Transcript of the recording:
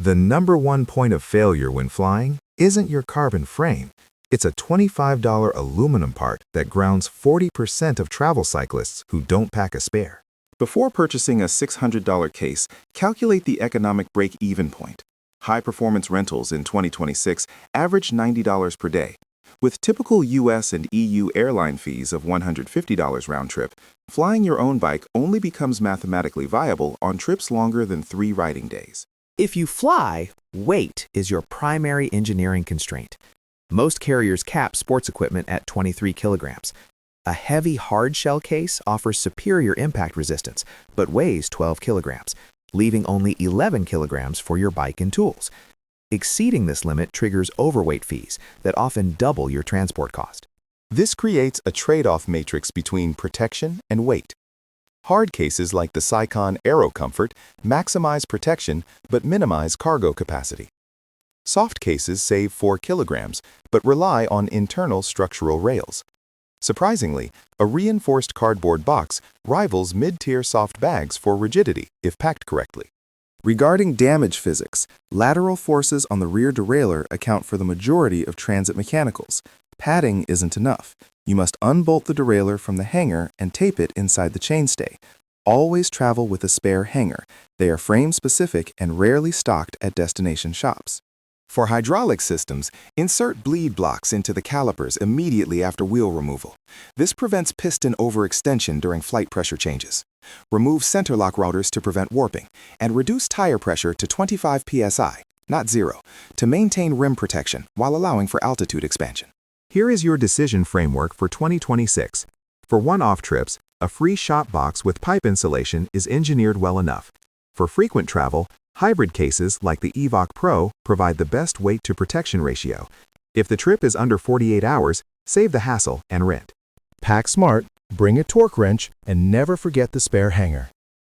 The number one point of failure when flying isn't your carbon frame. It's a $25 aluminum part that grounds 40% of travel cyclists who don't pack a spare. Before purchasing a $600 case, calculate the economic break-even point. High-performance rentals in 2026 average $90 per day. With typical US and EU airline fees of $150 round trip, flying your own bike only becomes mathematically viable on trips longer than 3 riding days. If you fly, weight is your primary engineering constraint. Most carriers cap sports equipment at 23 kilograms. A heavy hard-shell case offers superior impact resistance, but weighs 12 kilograms, leaving only 11 kilograms for your bike and tools. Exceeding this limit triggers overweight fees that often double your transport cost. This creates a trade-off matrix between protection and weight. Hard cases like the Scicon Aero Comfort maximize protection but minimize cargo capacity. Soft cases save 4 kilograms but rely on internal structural rails. Surprisingly, a reinforced cardboard box rivals mid-tier soft bags for rigidity if packed correctly. Regarding damage physics, lateral forces on the rear derailleur account for the majority of transit mechanicals. Padding isn't enough. You must unbolt the derailleur from the hanger and tape it inside the chainstay. Always travel with a spare hanger. They are frame-specific and rarely stocked at destination shops. For hydraulic systems, insert bleed blocks into the calipers immediately after wheel removal. This prevents piston overextension during flight pressure changes. Remove center lock routers to prevent warping, and reduce tire pressure to 25 psi, not 0, to maintain rim protection while allowing for altitude expansion. Here is your decision framework for 2026. For one-off trips, a free shop box with pipe insulation is engineered well enough. For frequent travel, hybrid cases like the Evoc Pro provide the best weight to protection ratio. If the trip is under 48 hours, save the hassle and rent. Pack smart, bring a torque wrench, and never forget the spare hanger.